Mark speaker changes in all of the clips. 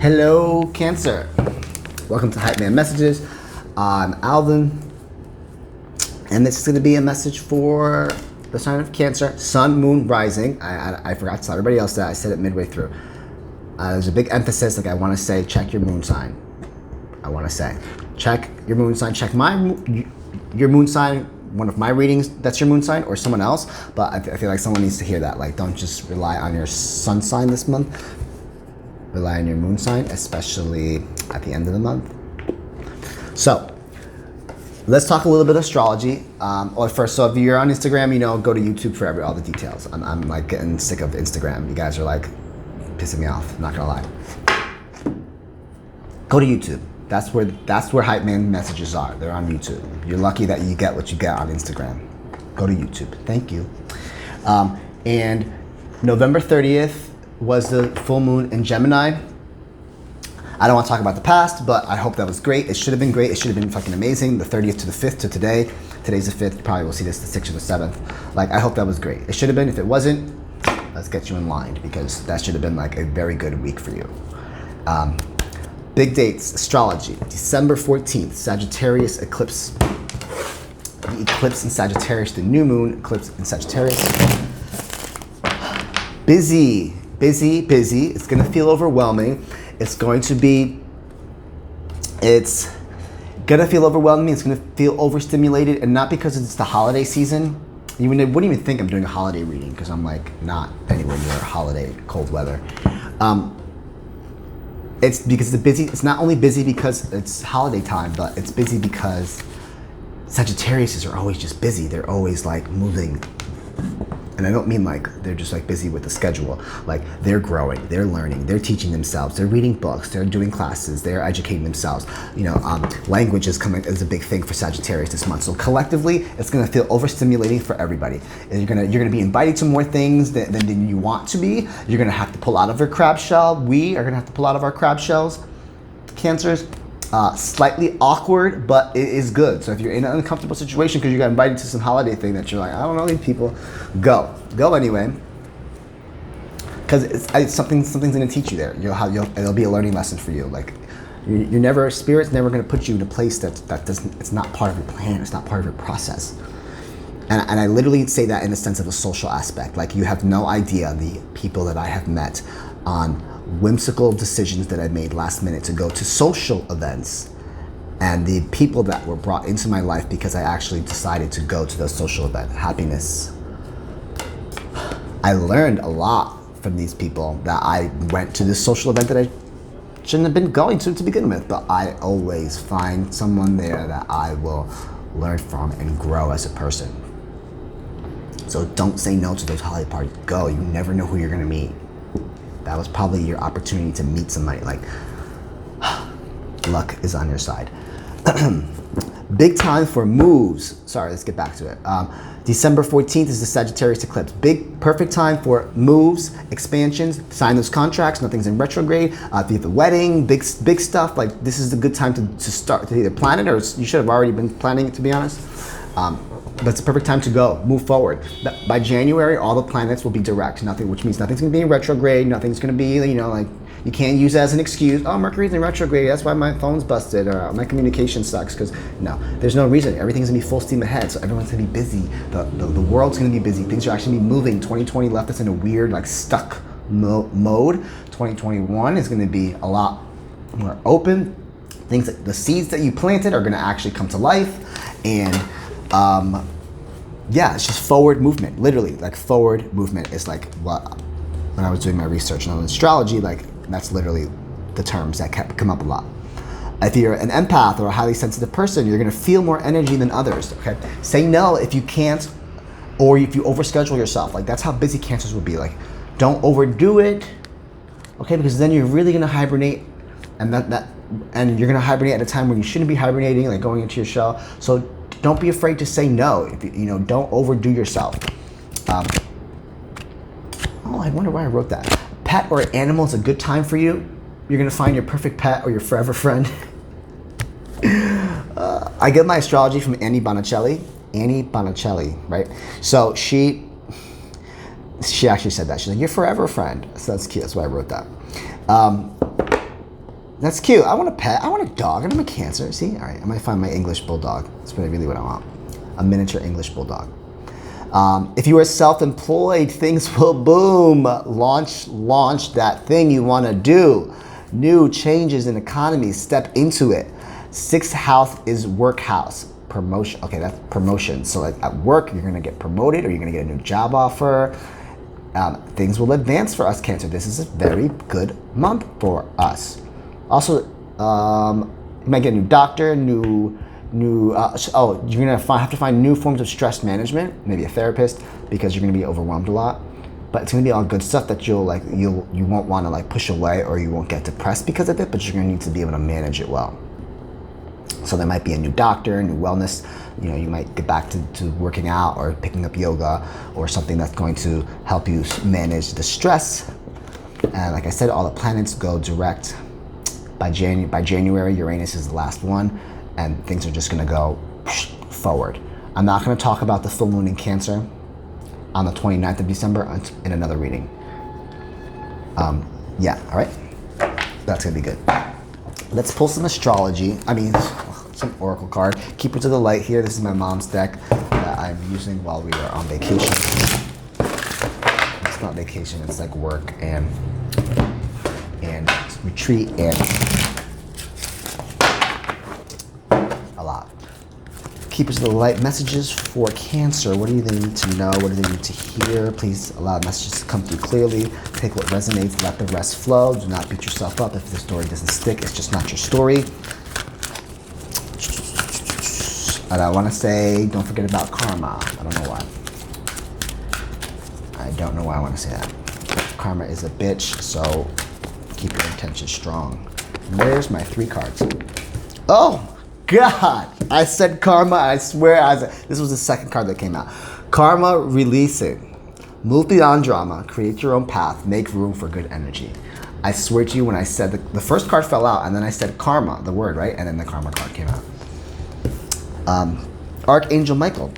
Speaker 1: Hello, Cancer. Welcome to Hype Man Messages. I'm Alvin, and this is going to be a message for the sign of Cancer, Sun, Moon, Rising. I forgot to tell everybody else that. I said it midway through. There's a big emphasis, like I want to say, check your moon sign. I want to say, check your moon sign. Check your moon sign. One of my readings, that's your moon sign, or someone else. But I feel like someone needs to hear that. Like, don't just rely on your sun sign this month. Rely on your moon sign, especially at the end of the month. So, let's talk a little bit of astrology. So if you're on Instagram, go to YouTube for all the details. I'm like getting sick of Instagram. You guys are like pissing me off, I'm not gonna lie. Go to YouTube. That's where Hype Man messages are. They're on YouTube. You're lucky that you get what you get on Instagram. Go to YouTube. Thank you. And November 30th was the full moon in Gemini. I don't want to talk about the past, but I hope that was great. It should have been great. It should have been fucking amazing. The 30th to the 5th to today. Today's the 5th. You probably will see this the 6th or the 7th. Like, I hope that was great. It should have been. If it wasn't, let's get you in line, because that should have been like a very good week for you. Big dates, astrology. December 14th, Sagittarius eclipse. The eclipse in Sagittarius, the new moon eclipse in Sagittarius. Busy. It's gonna feel overwhelming. It's gonna feel overwhelming. It's gonna feel overstimulated, and not because it's the holiday season. You wouldn't even think I'm doing a holiday reading, because I'm like not anywhere near holiday cold weather. It's because it's busy. It's not only busy because it's holiday time, but it's busy because Sagittariuses are always just busy. They're always like moving. And I don't mean like they're just like busy with the schedule. Like, they're growing, they're learning, they're teaching themselves, they're reading books, they're doing classes, they're educating themselves. Language is a big thing for Sagittarius this month. So collectively, it's gonna feel overstimulating for everybody. And you're gonna be invited to more things than you want to be. You're gonna have to pull out of your crab shell. We are gonna have to pull out of our crab shells. Cancers. Slightly awkward, but it is good. So if you're in an uncomfortable situation because you got invited to some holiday thing that you're like, I don't know these people, go anyway, because it's something's going to teach you there. It'll be a learning lesson for you. Like, Spirit's never going to put you in a place that doesn't. It's not part of your plan. It's not part of your process. And I literally say that in the sense of a social aspect. Like, you have no idea the people that I have met on whimsical decisions that I made last minute to go to social events, and the people that were brought into my life because I actually decided to go to the social event. Happiness. I learned a lot from these people that I went to this social event that I shouldn't have been going to begin with, but I always find someone there that I will learn from and grow as a person. So don't say no to those holiday parties. Go. You never know who you're going to meet. That was probably your opportunity to meet somebody. Like, luck is on your side. Big time for moves. Sorry, let's get back to it. December 14th is the Sagittarius eclipse. Perfect time for moves, expansions, sign those contracts. Nothing's in retrograde. If you have a wedding, big stuff, like, this is a good time to start to either plan it, or you should have already been planning it, to be honest. But it's a perfect time to go, move forward. By January, all the planets will be direct, which means nothing's gonna be in retrograde, nothing's gonna be, like, you can't use it as an excuse, oh, Mercury's in retrograde, that's why my phone's busted, or my communication sucks, because no, there's no reason. Everything's gonna be full steam ahead, so everyone's gonna be busy, the world's gonna be busy, things are actually gonna be moving. 2020 left us in a weird, like, stuck mode. 2021 is gonna be a lot more open. The seeds that you planted are gonna actually come to life, and it's just forward movement. Literally, like, forward movement is like when I was doing my research on astrology, like, that's literally the terms that come up a lot. If you're an empath or a highly sensitive person, you're gonna feel more energy than others, okay? Say no if you can't, or if you overschedule yourself. Like, that's how busy Cancers will be. Like, don't overdo it, okay? Because then you're really gonna hibernate, and and you're gonna hibernate at a time when you shouldn't be hibernating, like going into your shell. So don't be afraid to say no. Don't overdo yourself. I wonder why I wrote that. Pet or animal is a good time for you. You're gonna find your perfect pet or your forever friend. I get my astrology from Annie Bonicelli. Annie Bonicelli, right? So she actually said that. She's like, your forever friend. So that's cute. That's why I wrote that. That's cute. I want a pet. I want a dog, and I'm a Cancer. See? All right, I might find my English bulldog. That's really what I want. A miniature English bulldog. If you are self-employed, things will boom. Launch that thing you want to do. New changes in economy. Step into it. Sixth house is work house. Promotion. Okay, that's promotion. So like at work, you're going to get promoted or you're going to get a new job offer. Things will advance for us, Cancer. This is a very good month for us. Also, you might get a new doctor, you're gonna have to find new forms of stress management, maybe a therapist, because you're gonna be overwhelmed a lot. But it's gonna be all good stuff that you won't want to like push away, or you won't get depressed because of it. But you're gonna need to be able to manage it well. So there might be a new doctor, new wellness. You might get back to working out or picking up yoga or something that's going to help you manage the stress. And like I said, all the planets go direct. By January, Uranus is the last one, and things are just gonna go forward. I'm not gonna talk about the full moon in Cancer on the 29th of December in another reading. Yeah, all right? That's gonna be good. Let's pull some astrology. Some oracle card. Keepers of the Light here. This is my mom's deck that I'm using while we are on vacation. It's not vacation, it's like work and retreat and a lot. Keepers of the Light messages for Cancer. What do they need to know? What do they need to hear? Please allow messages to come through clearly. Take what resonates, let the rest flow. Do not beat yourself up if the story doesn't stick. It's just not your story. And I want to say, don't forget about karma. I don't know why. I don't know why I want to say that. Karma is a bitch, so keep your intentions strong. And there's my 3 cards. Oh, God. I said karma. I swear. This was the second card that came out. Karma releasing. Move beyond drama. Create your own path. Make room for good energy. I swear to you, when I said the first card fell out, and then I said karma, the word, right? And then the karma card came out. Archangel Michael.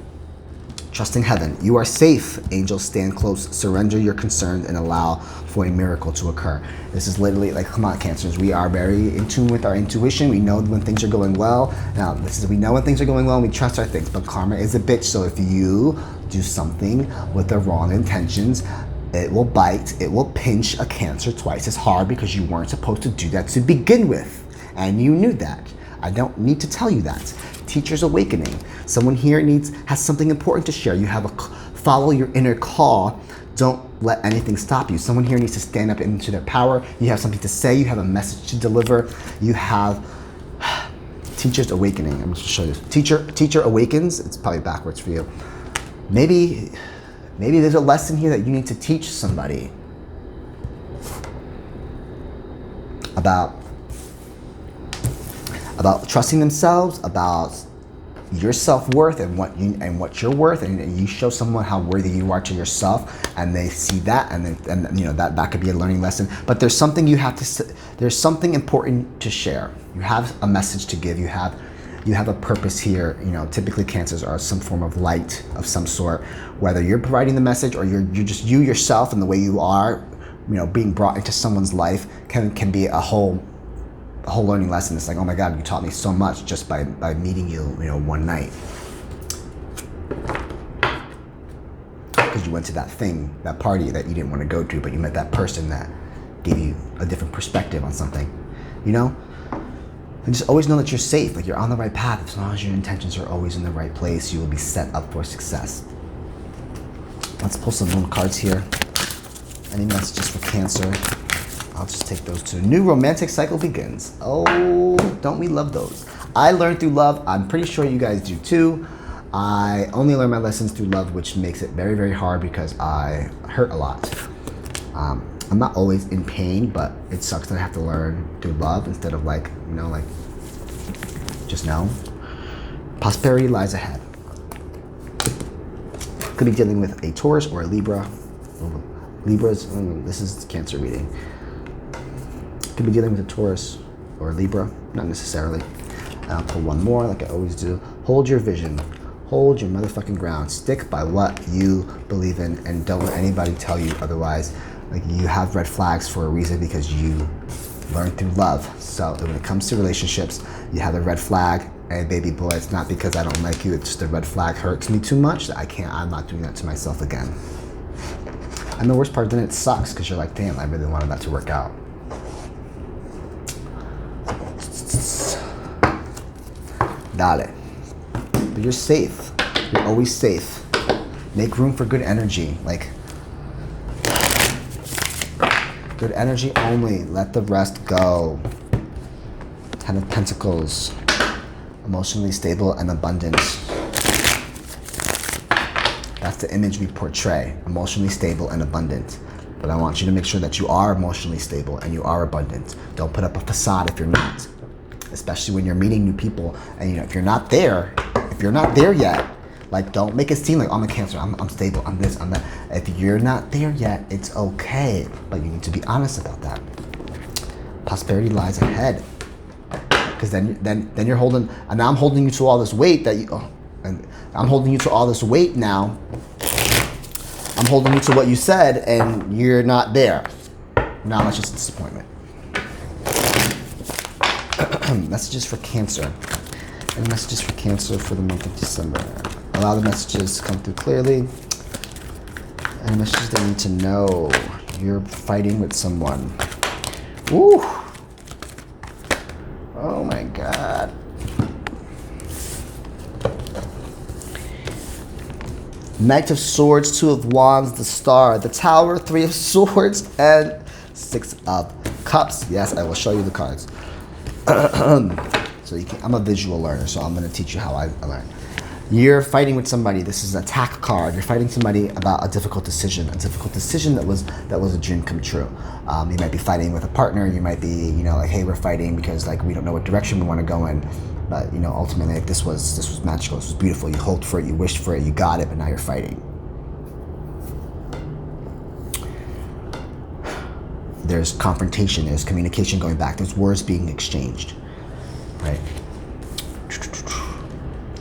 Speaker 1: Trusting heaven. You are safe. Angels, stand close. Surrender your concerns and allow for a miracle to occur. This is literally like, come on, Cancers. We are very in tune with our intuition. We know when things are going well. Now, we know when things are going well and we trust our things. But karma is a bitch. So if you do something with the wrong intentions, it will bite. It will pinch a Cancer twice as hard because you weren't supposed to do that to begin with. And you knew that. I don't need to tell you that. Teacher's awakening. Someone here has something important to share. You have follow your inner call. Don't let anything stop you. Someone here needs to stand up into their power. You have something to say. You have a message to deliver. You have teacher's awakening. I'm just show you. Teacher awakens. It's probably backwards for you. Maybe there's a lesson here that you need to teach somebody about trusting themselves, about your self-worth and what you're worth, and you show someone how worthy you are to yourself, and they see that, and that could be a learning lesson. But there's something there's something important to share. You have a message to give. You have a purpose here. Typically Cancers are some form of light of some sort. Whether you're providing the message or you're just you yourself and the way you are, being brought into someone's life can be a whole learning lesson. It's like, oh my God, you taught me so much just by meeting you, one night. Because you went to that party that you didn't want to go to, but you met that person that gave you a different perspective on something, And just always know that you're safe, like you're on the right path. As long as your intentions are always in the right place, you will be set up for success. Let's pull some moon cards here. Any messages for Cancer? I'll just take those 2. New romantic cycle begins. Oh, don't we love those? I learned through love. I'm pretty sure you guys do too. I only learn my lessons through love, which makes it very, very hard because I hurt a lot. I'm not always in pain, but it sucks that I have to learn through love instead of just know. Prosperity lies ahead. Could be dealing with a Taurus or a Libra. Libras, this is Cancer reading. Could be dealing with a Taurus or a Libra, not necessarily. I'll pull one more like I always do. Hold your vision. Hold your motherfucking ground. Stick by what you believe in and don't let anybody tell you otherwise. Like, you have red flags for a reason because you learn through love. So when it comes to relationships, you have a red flag, and baby boy, it's not because I don't like you, it's just the red flag hurts me too much that I'm not doing that to myself again. And the worst part, then it sucks because you're like, damn, I really wanted that to work out. Dale. But you're safe. You're always safe. Make room for good energy. Like, good energy only. Let the rest go. Ten of Pentacles. Emotionally stable and abundant. That's the image we portray. Emotionally stable and abundant. But I want you to make sure that you are emotionally stable and you are abundant. Don't put up a facade if you're not. Especially when you're meeting new people. And if you're not there yet, like, don't make it seem like, I'm a Cancer, I'm stable, I'm this, I'm that. If you're not there yet, it's okay. But you need to be honest about that. Prosperity lies ahead. Because then you're holding, and now I'm holding you to all this weight and I'm holding you to all this weight now. I'm holding you to what you said, and you're not there. Now that's just disappointment. Messages for Cancer. And messages for Cancer for the month of December. Allow the messages to come through clearly. And messages they need to know. You're fighting with someone. Woo! Oh my God. Knight of Swords, Two of Wands, the Star, the Tower, Three of Swords, and Six of Cups. Yes, I will show you the cards. So I'm a visual learner, so I'm going to teach you how I learn. You're fighting with somebody. This is an attack card. You're fighting somebody about a difficult decision that was a dream come true. You might be fighting with a partner. You might be, like, hey, we're fighting because, like, we don't know what direction we want to go in. But ultimately, like, this was magical. This was beautiful. You hoped for it. You wished for it. You got it. But now you're fighting. There's confrontation. There's communication going back. There's words being exchanged. Right.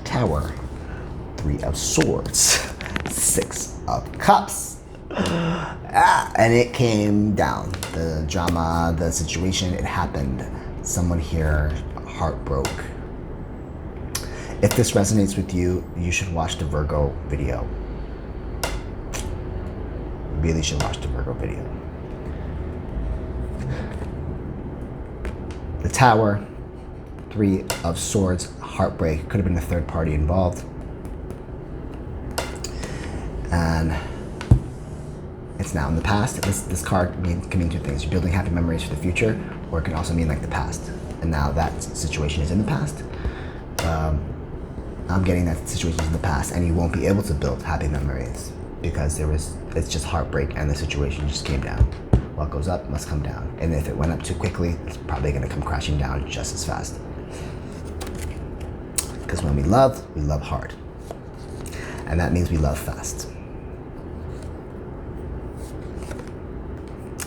Speaker 1: Tower. Three of Swords. Six of Cups. And it came down. The drama, the situation, it happened. Someone here heartbroke. If this resonates with you, you should watch the Virgo video. You really should watch the Virgo video. The Tower, Three of Swords, heartbreak. Could have been a third party involved. And it's now in the past. This card can mean two things. You're building happy memories for the future, or it can also mean like the past. And now that situation is in the past. I'm getting that situation is in the past, and you won't be able to build happy memories because it's just heartbreak, and the situation just came down. What goes up must come down. And if it went up too quickly, it's probably going to come crashing down just as fast. Because when we love hard. And that means we love fast.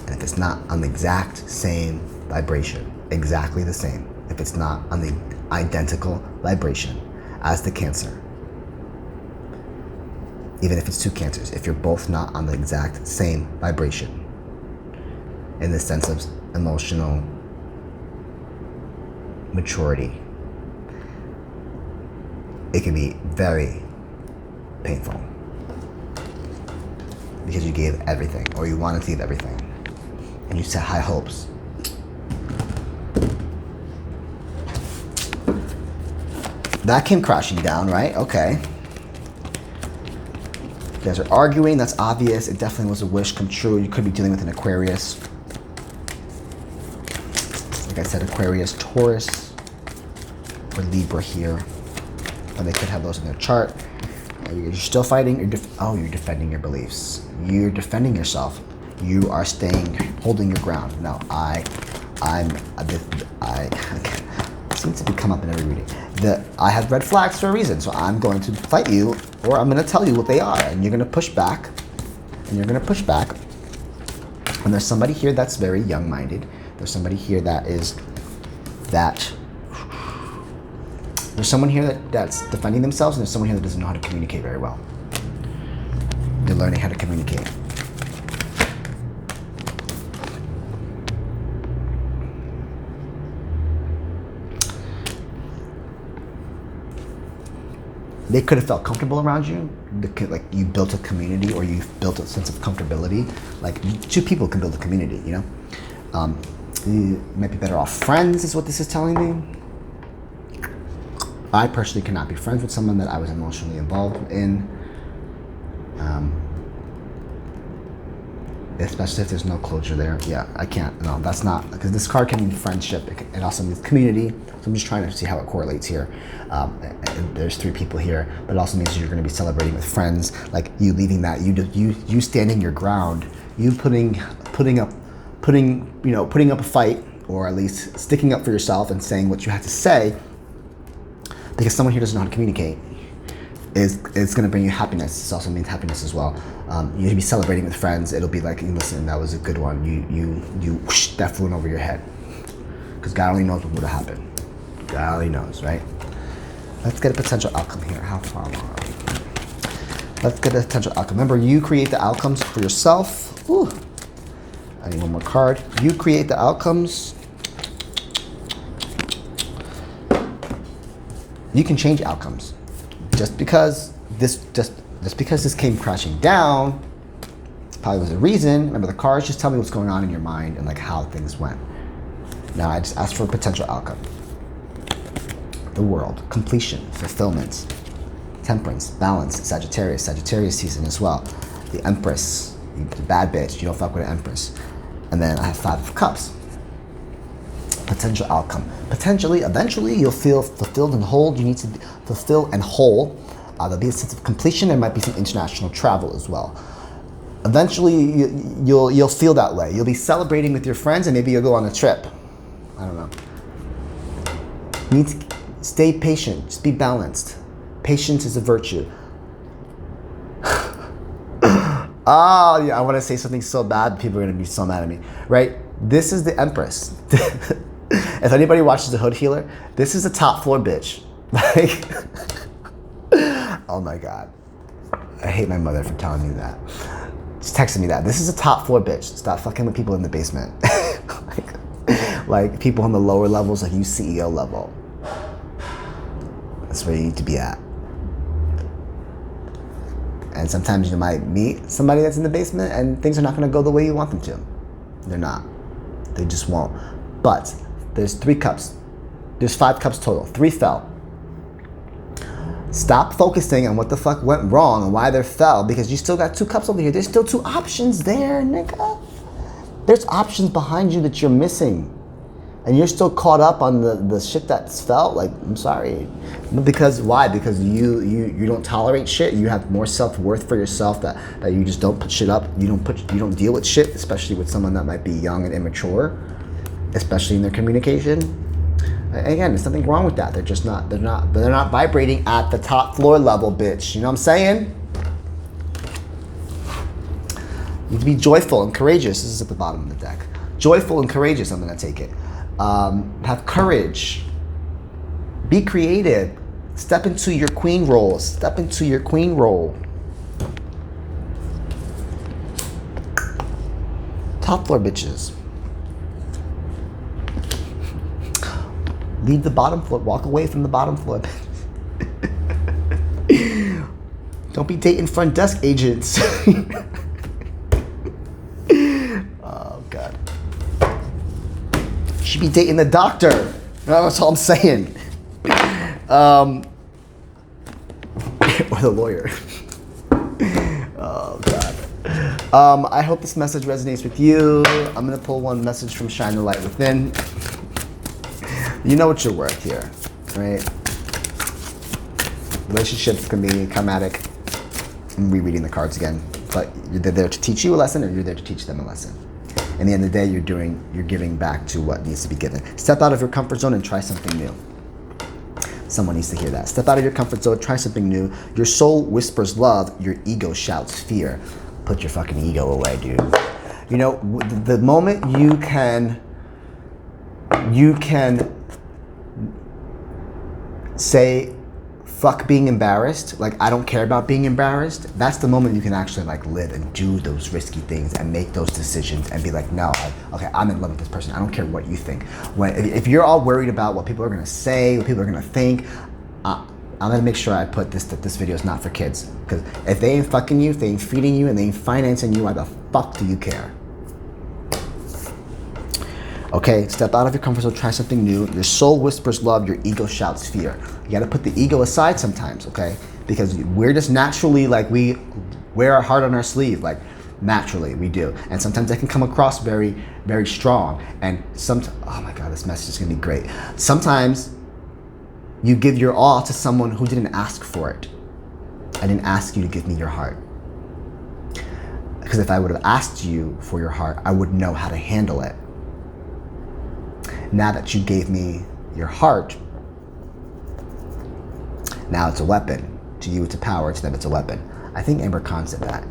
Speaker 1: And if it's not on the exact same vibration, exactly the same, if it's not on the identical vibration as the Cancer, even if it's two Cancers, if you're both not on the exact same vibration, in the sense of emotional maturity, it can be very painful because you gave everything, or you wanted to give everything, and you set high hopes. That came crashing down, right? Okay. You guys are arguing, that's obvious. It definitely was a wish come true. You could be dealing with an Aquarius. Like I said, Aquarius, Taurus, or Libra here. Or they could have those in their chart. You're still fighting. You're defending your beliefs. You're defending yourself. You are holding your ground. No, I seem to come up in every reading. I have red flags for a reason, so I'm going to fight you, or I'm going to tell you what they are, and you're going to push back, and you're going to push back. And there's somebody here that's very young-minded. There's somebody here there's someone here that's defending themselves, and there's someone here that doesn't know how to communicate very well. They're learning how to communicate. They could have felt comfortable around you, like you built a community or you built a sense of comfortability. Like two people can build a community, you know? You might be better off friends is what this is telling me. I personally cannot be friends with someone that I was emotionally involved in. Especially if there's no closure there. Yeah, I can't. No, that's not, because this card can mean friendship. It also means community. So I'm just trying to see how it correlates here. And there's 3 people here, but it also means you're going to be celebrating with friends. Like you leaving that, you standing your ground, you putting up a fight, or at least sticking up for yourself and saying what you have to say, because someone here doesn't know how to communicate. It's going to bring you happiness. This also means happiness as well. You'll be celebrating with friends. It'll be like, listen, that was a good one. You whoosh, that flew over your head. Because God only knows what would have happened. God only knows, right? Let's get a potential outcome here. How far are we? Let's get a potential outcome. Remember, you create the outcomes for yourself. Ooh. I need one more card. You create the outcomes. You can change outcomes. Just because this came crashing down, probably was a reason. Remember, the cards just tell me what's going on in your mind and like how things went. Now I just asked for a potential outcome. The world, completion, fulfillment, temperance, balance, Sagittarius season as well. The Empress, the bad bitch, you don't fuck with an Empress. And then I have 5 of Cups. Potential outcome. Potentially, eventually, you'll feel fulfilled and whole. You need to fulfill and whole. There'll be a sense of completion. There might be some international travel as well. Eventually, you'll feel that way. You'll be celebrating with your friends, and maybe you'll go on a trip. I don't know. You need to stay patient. Just be balanced. Patience is a virtue. Oh, yeah, I want to say something so bad. People are going to be so mad at me, right? This is the Empress. If anybody watches The Hood Healer, this is a top floor bitch. Like, oh my God. I hate my mother for telling me that. She's texting me that. This is a top floor bitch. Stop fucking with people in the basement. like people on the lower levels, like you CEO level. That's where you need to be at. And sometimes you might meet somebody that's in the basement and things are not going to go the way you want them to. They're not. They just won't. But there's 3 cups. There's 5 cups total. 3 fell. Stop focusing on what the fuck went wrong and why they fell, because you still got 2 cups over here. There's still 2 options there, nigga. There's options behind you that you're missing. And you're still caught up on the shit that's felt. Like, I'm sorry. Because why? Because you don't tolerate shit. You have more self-worth for yourself that you just don't put shit up. You don't deal with shit, especially with someone that might be young and immature, especially in their communication. Again, there's nothing wrong with that. They're not vibrating at the top floor level, bitch. You know what I'm saying? You need to be joyful and courageous. This is at the bottom of the deck. Joyful and courageous, I'm gonna take it. Have courage. Be creative. Step into your queen role. Step into your queen role. Top floor bitches. Leave the bottom floor. Walk away from the bottom floor. Don't be dating front desk agents. Oh, God. You should be dating the doctor. That's all I'm saying. Or the lawyer. Oh, God. I hope this message resonates with you. I'm going to pull one message from Shine the Light Within. You know what you're worth here, right? Relationships can be karmatic. I'm rereading the cards again. But they're there to teach you a lesson, or you're there to teach them a lesson. In the end of the day, you're giving back to what needs to be given. Step out of your comfort zone and try something new. Someone needs to hear that. Step out of your comfort zone, try something new. Your soul whispers love, your ego shouts fear. Put your fucking ego away, dude. You know, the moment you can say, fuck being embarrassed, like I don't care about being embarrassed, that's the moment you can actually like live and do those risky things and make those decisions and be like, no, okay, I'm in love with this person. I don't care what you think. If you're all worried about what people are gonna say, what people are gonna think, I I'm gonna make sure I put that this video is not for kids. Because if they ain't fucking you, if they ain't feeding you, and they ain't financing you, why the fuck do you care? Okay, step out of your comfort zone, try something new. Your soul whispers love, your ego shouts fear. You gotta put the ego aside sometimes, okay? Because we're just naturally, like, we wear our heart on our sleeve, like, naturally, we do. And sometimes that can come across very, very strong. And oh my God, this message is gonna be great. Sometimes you give your all to someone who didn't ask for it. I didn't ask you to give me your heart. Because if I would have asked you for your heart, I would know how to handle it. Now that you gave me your heart, now it's a weapon. To you, it's a power. To them, it's a weapon. I think Amber Khan said that.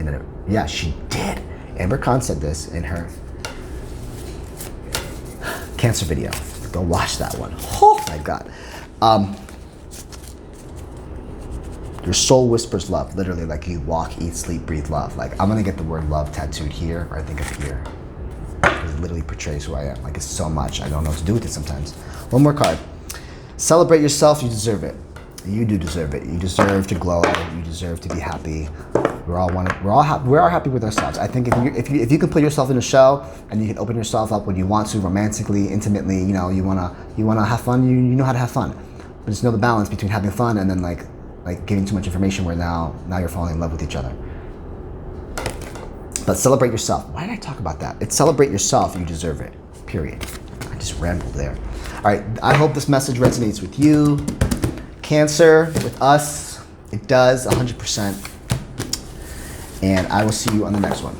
Speaker 1: Yeah, she did. Amber Khan said this in her Cancer video. Go watch that one. Oh my God. Your soul whispers love. Literally, like you walk, eat, sleep, breathe love. Like, I'm gonna get the word love tattooed here, or I think up here. It literally portrays who I am. Like, it's so much. I don't know what to do with it sometimes. One more card. Celebrate yourself. You deserve it. You do deserve it. You deserve to glow. You deserve to be happy. We're all happy with ourselves. I think if you can put yourself in a shell and you can open yourself up when you want to, romantically, intimately, you know, you wanna have fun. You know how to have fun, but just know the balance between having fun and then like giving too much information where now you're falling in love with each other. But celebrate yourself. Why did I talk about that? It's celebrate yourself. You deserve it. Period. I just rambled there. All right. I hope this message resonates with you. Cancer, with us, it does 100%. And I will see you on the next one.